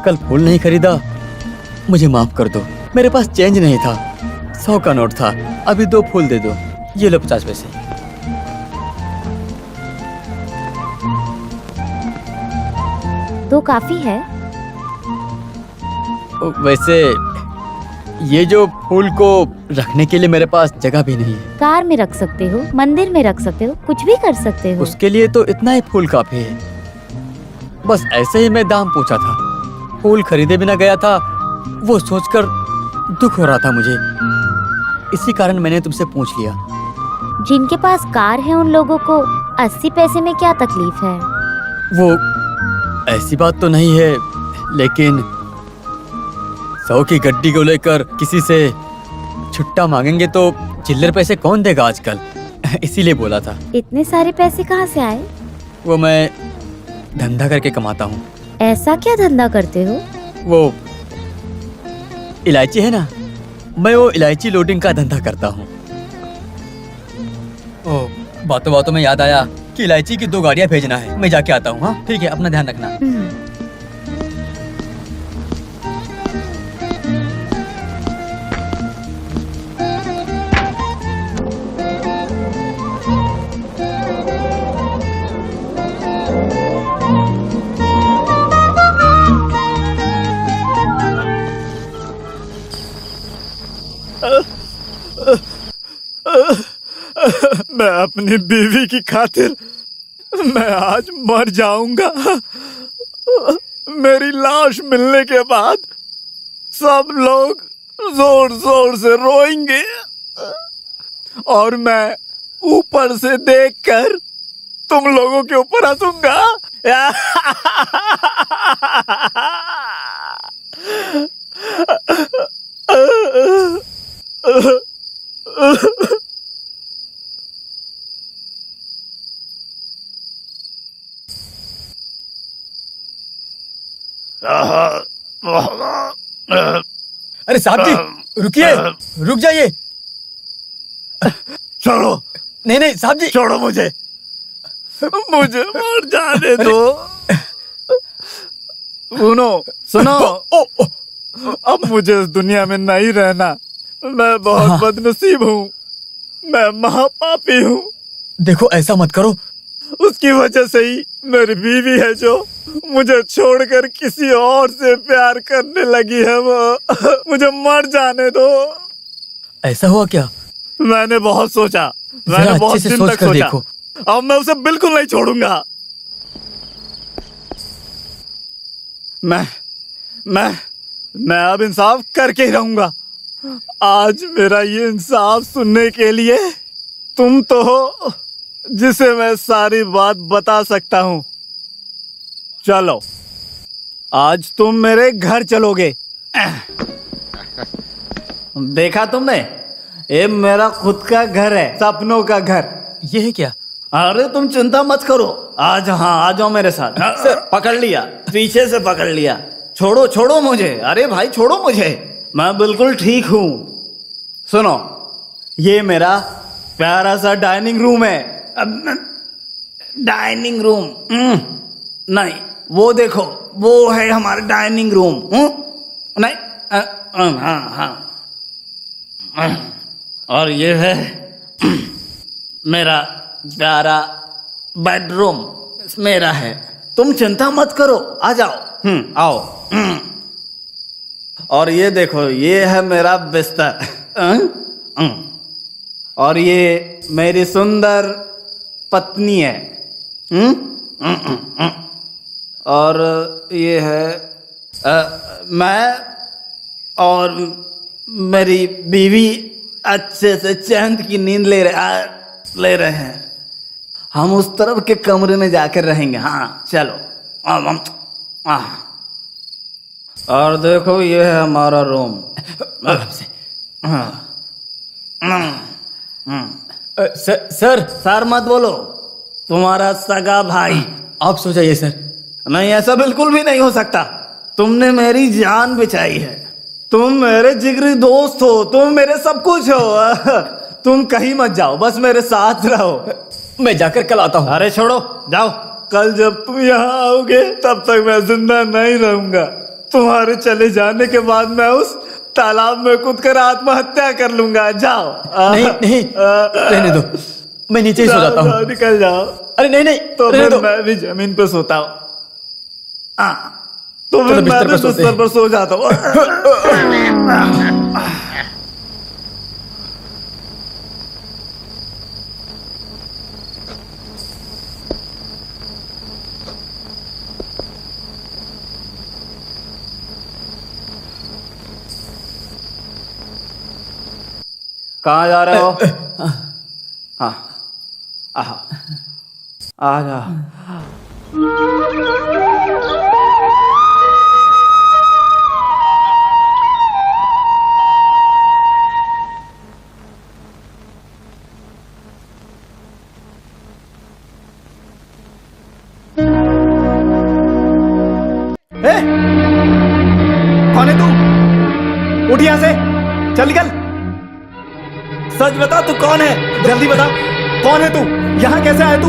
कल फूल नहीं खरीदा, मुझे माफ कर दो। मेरे पास चेंज नहीं था, 100 का नोट था। अभी 2 फूल दे दो। ये लो 50 पैसे। तो काफी है। वैसे ये जो फूल को रखने के लिए मेरे पास जगह भी नहीं है। कार में रख सकते हो, मंदिर में रख सकते हो, कुछ भी कर सकते हो। उसके लिए तो इतना ही फूल काफी है। बस ऐसे ही मैं दाम पूछा था, फूल खरीदे बिना गया था। वो सोचकर दुख हो रहा था मुझे, इसी कारण मैंने तुमसे पूछ लिया। जिनके पास कार है उन लोगों को 80 पैसे में क्या तकलीफ है? वो ऐसी बात तो नहीं है, लेकिन 100 की गड्डी को लेकर किसी से छुट्टा मांगेंगे तो चिल्लर पैसे कौन देगा आजकल। इसीलिए बोला था। इतने सारे पैसे कहाँ से आए? वो मैं धंधा करके कमाता हूँ। ऐसा क्या धंधा करते हो? वो इलायची है ना, मैं वो इलायची लोडिंग का धंधा करता हूँ। ओ, बातों बातों में याद आया कि इलायची की 2 गाड़ियाँ भेजना है। मैं जाके आता हूँ। हाँ ठीक है, अपना ध्यान रखना। मैं अपनी बीवी की खातिर मैं आज मर जाऊंगा। मेरी लाश मिलने के बाद सब लोग जोर जोर से रोएंगे और मैं ऊपर से देखकर तुम लोगों के ऊपर हंसूंगा। अरे साहब जी, रुकिए, रुक जाइए। छोड़ो। नहीं नहीं साहब जी, छोड़ो मुझे मर जाने दो। सुनो, अब मुझे इस दुनिया में नहीं रहना। मैं बहुत बदनसीब हूँ, मैं महापापी हूँ। देखो ऐसा मत करो। उसकी वजह से ही मेरी बीवी है जो मुझे छोड़कर किसी और से प्यार करने लगी है। वो मुझे मर जाने दो। ऐसा हुआ क्या? मैंने बहुत सोचा, मैंने बहुत अच्छे से दिन सोच तक कर सोचा। देखो। अब मैं उसे बिल्कुल नहीं छोड़ूंगा। मैं अब इंसाफ करके ही रहूंगा। आज मेरा ये इंसाफ सुनने के लिए तुम तो हो जिसे मैं सारी बात बता सकता हूँ। चलो, आज तुम मेरे घर चलोगे। देखा तुमने, ये मेरा खुद का घर है, सपनों का घर। ये है क्या? अरे तुम चिंता मत करो, आज आ जाओ मेरे साथ। पकड़ लिया, पीछे से पकड़ लिया। छोड़ो मुझे। अरे भाई छोड़ो मुझे, मैं बिल्कुल ठीक हूँ। सुनो, ये मेरा प्यारा सा डाइनिंग रूम है। डाइनिंग रूम नहीं, वो देखो, वो है हमारा डाइनिंग रूम। नहीं, हाँ। और ये है मेरा प्यारा बेडरूम, मेरा है। तुम चिंता मत करो, आ जाओ। आओ। और ये देखो, ये है मेरा बिस्तर। और ये मेरी सुंदर पत्नी है। और ये है मैं और मेरी बीवी अच्छे से चैन की नींद ले रहे हैं। हम उस तरफ के कमरे में जाकर रहेंगे। हाँ चलो। और देखो, ये है हमारा रूम। सर मत बोलो, तुम्हारा सगा भाई। आप सो जाइए सर। नहीं, ऐसा बिल्कुल भी नहीं हो सकता। तुमने मेरी जान बचाई है, तुम मेरे जिगरी दोस्त हो, तुम मेरे सब कुछ हो। तुम कहीं मत जाओ, बस मेरे साथ रहो। मैं जाकर कल आता हूँ। अरे छोड़ो, जाओ। कल जब तुम यहाँ आओगे तब तक मैं जिंदा नहीं रहूंगा। तुम्हारे चले जाने के बाद मैं उस तालाब में कूद कर आत्महत्या कर लूंगा। जाओ। नहीं नहीं, रहने दो, मैं नीचे ही सो जाता हूँ। निकल जाओ। अरे नहीं नहीं, तो रहने फिर दो। मैं भी जमीन पे सोता हूँ। तो फिर चलो मैं बिस्तर भी पर सोते बिस्तर पर सो जाता हूँ। कहाँ जा रहे हो? हाँ, आ जा। ए, कौन है तू? उठ यहाँ से, चल निकल। सच बता, तू कौन है? जल्दी बता, कौन है तू? यहाँ कैसे आया तू?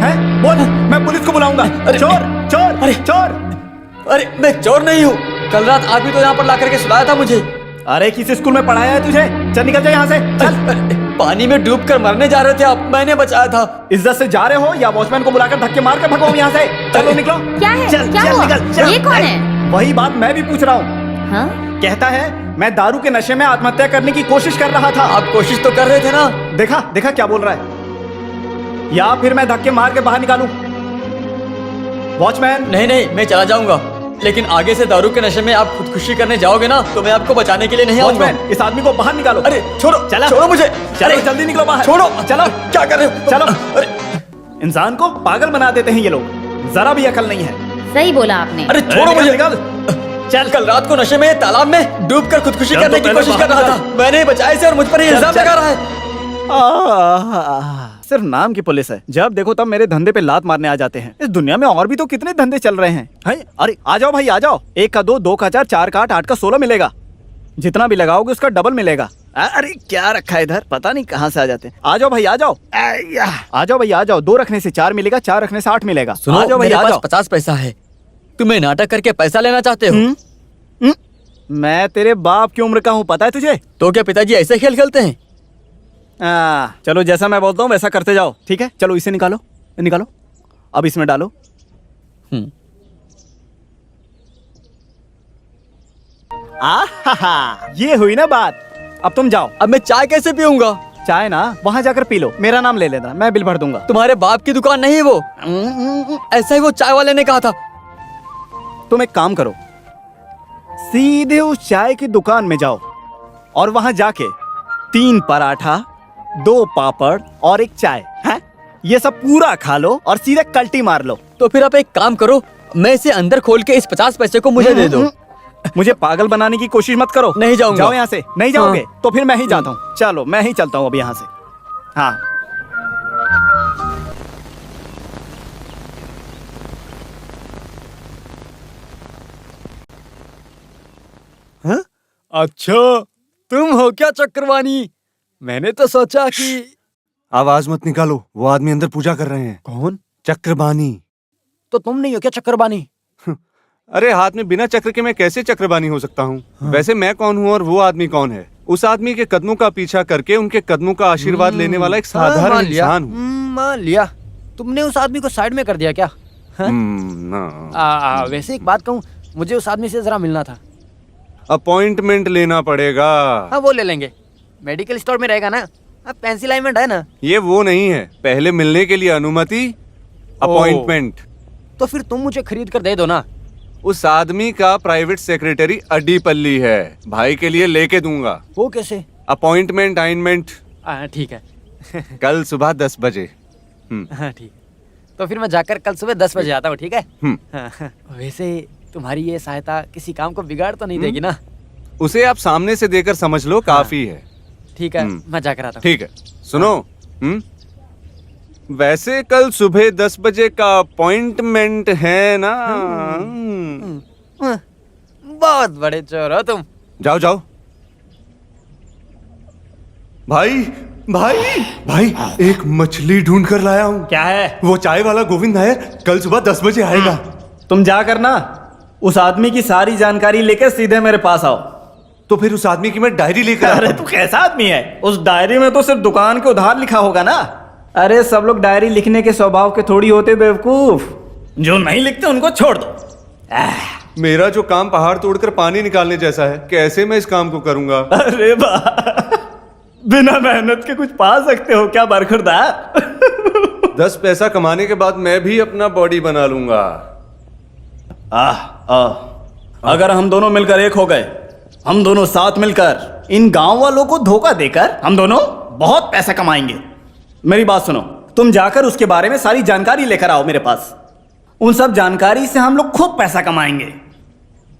हैं? बोल, मैं पुलिस को बुलाऊंगा। चोर, चोर, अरे चोर। अरे मैं चोर नहीं हूँ, कल रात आप भी तो यहाँ पर ला करके सुलाया था मुझे। अरे किस स्कूल में पढ़ाया है तुझे? चल निकल जा यहाँ से, चल। पानी में डूब कर मरने जा रहे थे आप, मैंने बचाया था। इज्जत से जा रहे हो या वॉचमैन को बुलाकर धक्के मार कर भगाओ यहाँ से? चलो निकलो। क्या है? चल, क्या चल, हुआ? निकल, चल। ये कौन है? वही बात मैं भी पूछ रहा हूँ। हाँ? कहता है मैं दारू के नशे में आत्महत्या करने की कोशिश कर रहा था। आप कोशिश तो कर रहे थे ना? देखा देखा क्या बोल रहा है? या फिर मैं धक्के मार के बाहर निकालूं? वॉचमैन। नहीं नहीं, मैं चला जाऊंगा, लेकिन आगे से दारू के नशे में आप खुदकुशी करने जाओगे ना तो मैं आपको बचाने के लिए नहीं आऊंगा। वॉचमैन, इस आदमी को बाहर निकालो। अरे छोड़ो, चला, छोड़ो मुझे। चलो अरे जल्दी निकलो बाहर। छोड़ो, चलो। क्या कर रहे हो? चलो। अरे इंसान को पागल बना देते हैं ये लोग, जरा भी अकल नहीं है। सही बोला आपने। अरे छोड़ो मुझे। निकल। चल, कल रात को नशे में तालाब में डूब कर खुदकुशी चल, करने तो की पहले कोशिश कर बाहर रहा था, मैंने बचाए से और मुझ पर ही चल, इल्जाम चल। लगा रहा है। सिर्फ नाम की पुलिस है, जब देखो तब मेरे धंधे पे लात मारने आ जाते हैं। इस दुनिया में और भी तो कितने धंधे चल रहे हैं। अरे आ जाओ भाई, आ जाओ। 1 का 2, 2 का 4, 4 का 8, 8 का 16 मिलेगा। जितना भी लगाओगे उसका डबल मिलेगा। अरे क्या रखा है इधर, पता नहीं कहाँ से आ जाते हैं। आ जाओ भाई, आ जाओ। आ जाओ भाई, आ जाओ। 2 रखने से 4 मिलेगा, 4 रखने से 8 मिलेगा। सुनो, आ जाओ भाई, मेरे आ पास जाओ। 50 पैसा है, तुम्हें नाटक करके पैसा लेना चाहते हो? मैं तेरे बाप की उम्र का हूँ, पता है तुझे? तो क्या पिताजी ऐसे खेल खेलते हैं? चलो जैसा मैं बोलता हूँ वैसा करते जाओ, ठीक है? चलो इसे निकालो, निकालो, अब इसमें डालो। ये हुई ना बात। अब तुम जाओ। अब मैं चाय कैसे पीऊंगा? चाय ना वहां जाकर पी लो, मेरा नाम ले लेना, मैं बिल भर दूंगा। तुम्हारे बाप की दुकान नहीं है वो? ऐसा ही वो चाय वाले ने कहा था। तुम एक काम करो, सीधे उस चाय की दुकान में जाओ और वहां जाके 3 पराठा, 2 पापड़ और 1 चाय, है? ये सब पूरा खा लो और सीधे कल्टी मार लो। तो फिर आप एक काम करो, मैं इसे अंदर खोल के इस 50 पैसे को मुझे दे दो। मुझे पागल बनाने की कोशिश मत करो। नहीं जाऊंगा। जाओ यहाँ से। नहीं जाओगे तो फिर मैं ही जाता हूँ। चलो मैं ही चलता हूँ अब यहाँ से। हाँ। अच्छा, तुम हो क्या चक्रवाणी? मैंने तो सोचा कि आवाज मत निकालो, वो आदमी अंदर पूजा कर रहे हैं। कौन? चक्रबानी। तो तुम नहीं हो क्या चक्रबानी? अरे हाथ में बिना चक्र के मैं कैसे चक्रबानी हो सकता हूँ? वैसे मैं कौन हूँ और वो आदमी कौन है? उस आदमी के कदमों का पीछा करके उनके कदमों का आशीर्वाद लेने वाला एक साधारण इंसान हूँ। मान लिया, तुमने उस आदमी को साइड में कर दिया क्या? ना। वैसे एक बात कहूँ, मुझे उस आदमी से जरा मिलना था। अपॉइंटमेंट लेना पड़ेगा। हाँ वो ले लेंगे, मेडिकल स्टोर में रहेगा ना? अब पेंसिल आइमेंट है ना? ये वो नहीं है, पहले मिलने के लिए अनुमति, अपॉइंटमेंट। तो फिर तुम मुझे खरीद कर दे दो ना। उस आदमी का प्राइवेट सेक्रेटरी अड्डीपल्ली है, भाई के लिए लेके दूंगा। वो कैसे? अपॉइंटमेंट आइनमेंट ठीक है। कल सुबह 10 बजे। हाँ ठीक, तो फिर मैं जाकर कल सुबह 10 बजे आता हूँ, ठीक है? हाँ, वैसे तुम्हारी ये सहायता किसी काम को बिगाड़ तो नहीं देगी ना? उसे आप सामने से देकर समझ लो, काफी है। ठीक है, मैं जाकर आता हूँ। ठीक है, सुनो। वैसे कल सुबह 10 बजे का अपॉइंटमेंट है ना? बहुत बड़े चोर हो तुम। जाओ जाओ। भाई भाई भाई, एक मछली ढूंढ कर लाया हूँ। क्या है? वो चाय वाला गोविंद नायर कल सुबह 10 बजे आएगा। तुम जा करना, उस आदमी की सारी जानकारी लेकर सीधे मेरे पास आओ। तो फिर उस आदमी की मैं डायरी लेकर आता अरे हूं। तू कैसा आदमी है? उस डायरी में तो सिर्फ दुकान के उधार लिखा होगा ना। अरे सब लोग डायरी लिखने के स्वभाव के थोड़ी होते बेवकूफ। जो नहीं लिखते उनको छोड़ दो। मेरा जो काम पहाड़ तोड़कर पानी निकालने जैसा है, कैसे मैं इस काम को करूंगा? अरे बिना मेहनत के कुछ पा सकते हो क्या बरखुरदार? 10 पैसा कमाने के बाद मैं भी अपना बॉडी बना लूंगा। अगर हम दोनों मिलकर एक हो गए, हम दोनों साथ मिलकर इन गांव वालों को धोखा देकर हम दोनों बहुत पैसा कमाएंगे। मेरी बात सुनो, तुम जाकर उसके बारे में सारी जानकारी लेकर आओ मेरे पास। उन सब जानकारी से हम लोग खूब पैसा कमाएंगे।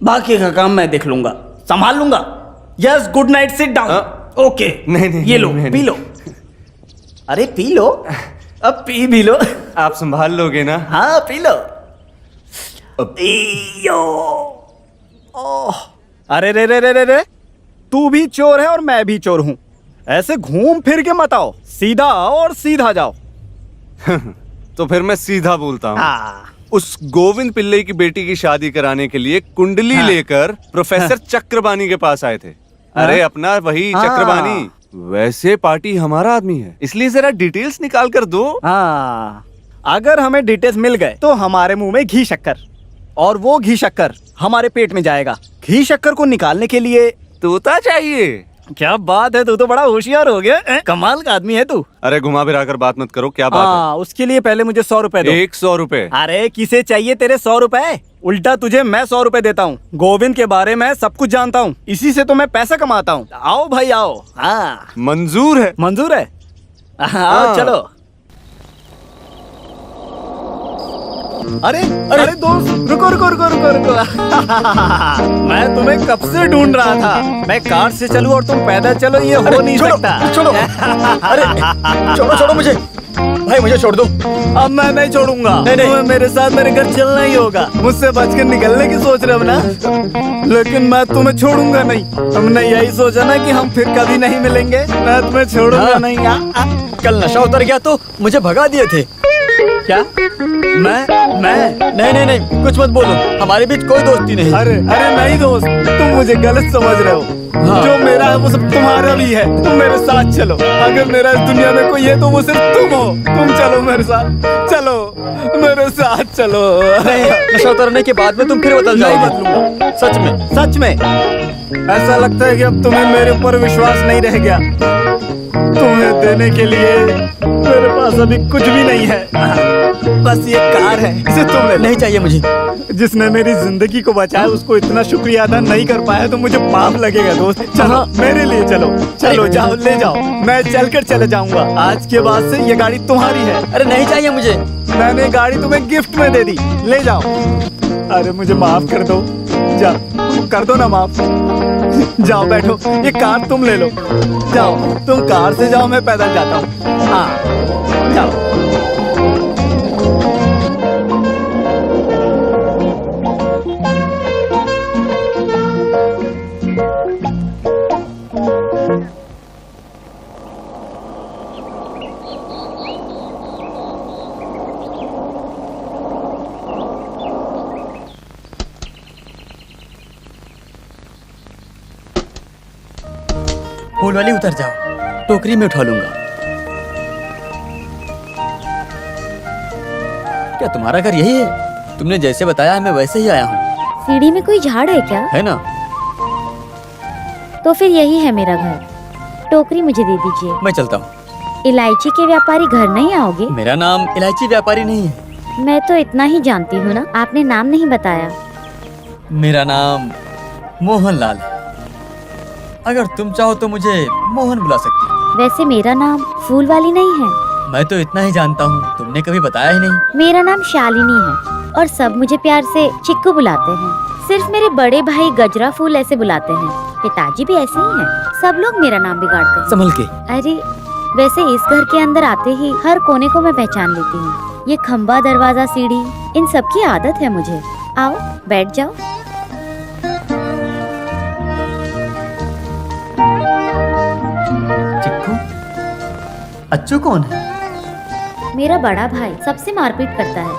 बाकी का काम मैं देख लूंगा, संभाल लूंगा। Yes, good night, sit down. Okay, नहीं, ये लो, नहीं, पी लो। अरे पी लो, अब पी भी लो। आप संभाल लोगे ना? हाँ पी लो। पियो। ओह, अरे रे रे रे रे रे, तू भी चोर है और मैं भी चोर हूं। ऐसे घूम फिर के मत आओ, सीधा आओ और सीधा जाओ। तो फिर मैं सीधा बोलता हूँ। हाँ। उस गोविंद पिल्ले की बेटी की शादी कराने के लिए कुंडली लेकर प्रोफेसर चक्रबानी के पास आए थे। अरे अपना वही चक्रबानी। वैसे पार्टी हमारा आदमी है, इसलिए जरा डिटेल्स निकाल कर दो। हाँ, अगर हमें डिटेल्स मिल गए तो हमारे मुंह में घी शक्कर, और वो घी शक्कर हमारे पेट में जाएगा। घी शक्कर को निकालने के लिए तोता चाहिए। क्या बात है, तू तो बड़ा होशियार हो गया। कमाल का आदमी है तू। अरे घुमा फिरा कर बात मत करो, क्या बात हाँ, उसके लिए पहले मुझे 100 रुपए दो। है? 100 रुपए? अरे किसे चाहिए तेरे 100 रुपए? उल्टा तुझे मैं 100 रुपए देता हूँ। गोविंद के बारे में सब कुछ जानता हूँ, इसी से तो मैं पैसा कमाता हूँ। आओ भाई आओ। हाँ मंजूर है। मंजूर है। आओ हाँ। चलो। अरे अरे अरे दोस्त, रुको रुको रुको रुको रुको। मैं तुम्हें कब से ढूंढ रहा था। मैं कार से चलूं और तुम पैदल चलो, ये हो नहीं सकता। छोड़ो। अरे छोड़ो मुझे भाई, मुझे छोड़ दो। अब मैं नहीं छोड़ूंगा। नहीं। तुम्हें मेरे साथ मेरे घर चलना ही होगा। मुझसे बच के निकलने की सोच रहे हो ना, लेकिन मैं तुम्हें छोड़ूंगा नहीं। हमने यही सोचा ना कि हम फिर कभी नहीं मिलेंगे। मैं तुम्हें छोड़ूंगा हाँ। नहीं। कल नशा उतर गया तो मुझे भगा दिए थे। क्या? मैं नहीं, कुछ मत बोलो, हमारे बीच कोई दोस्ती नहीं। अरे नहीं दोस्त, तुम मुझे गलत समझ रहे हो। हाँ। जो मेरा है वो सब तुम्हारा भी है। तुम मेरे साथ चलो। अगर मेरा इस दुनिया में कोई है तो वो सिर्फ तुम हो। तुम चलो मेरे साथ, चलो मेरे साथ चलो। नहीं, नशा उतरने के बाद में तुम फिर बदल नहीं जाओगे। बदलूंगा। सच में। ऐसा लगता है कि अब तुम्हें मेरे ऊपर विश्वास नहीं रह गया। तुम्हें देने के लिए मेरे पास अभी कुछ भी नहीं है। बस ये कार है, इसे तुम ले लो। नहीं चाहिए मुझे। जिसने मेरी जिंदगी को बचाया उसको इतना शुक्रिया अदा नहीं कर पाया तो मुझे पाप लगेगा दोस्त। चलो हाँ। मेरे लिए चलो। चलो जाओ, ले जाओ। मैं चलकर चले जाऊंगा। आज के बाद से ये गाड़ी तुम्हारी है। अरे नहीं चाहिए मुझे। मैंने गाड़ी तुम्हें गिफ्ट में दे दी, ले जाओ। अरे मुझे माफ कर दो, जाओ कर दो ना माफ। जाओ बैठो, ये कार तुम ले लो। जाओ, तुम कार से जाओ, मैं पैदल जाता हूँ। हाँ जाओ। फूल वाली उतर जाओ, टोकरी में उठा लूंगा। क्या तुम्हारा घर यही है? तुमने जैसे बताया है मैं वैसे ही आया हूँ। सीढ़ी में कोई झाड़ है क्या? है ना? तो फिर यही है मेरा घर। टोकरी मुझे दे दीजिए। मैं चलता हूँ। इलायची के व्यापारी घर नहीं आओगे? मेरा नाम इलायची व्यापारी नहीं है। मैं तो इतना ही जानती हूँ ना, आपने नाम नहीं बताया। मेरा नाम मोहनलाल है। अगर तुम चाहो तो मुझे मोहन बुला सकती हो। वैसे मेरा नाम फूल वाली नहीं है। मैं तो इतना ही जानता हूँ, तुमने कभी बताया ही नहीं। मेरा नाम शालिनी है और सब मुझे प्यार से चिक्कू बुलाते हैं। सिर्फ मेरे बड़े भाई गजरा फूल ऐसे बुलाते हैं। पिताजी भी ऐसे ही हैं। सब लोग मेरा नाम बिगाड़ते हैं। संभल के। अरे वैसे इस घर के अंदर आते ही हर कोने को मैं पहचान लेती हूँ। ये खम्बा, दरवाजा, सीढ़ी, इन सब की आदत है मुझे। आओ बैठ जाओ। चिक्कू? अच्छू कौन है? मेरा बड़ा भाई सबसे मारपीट करता है।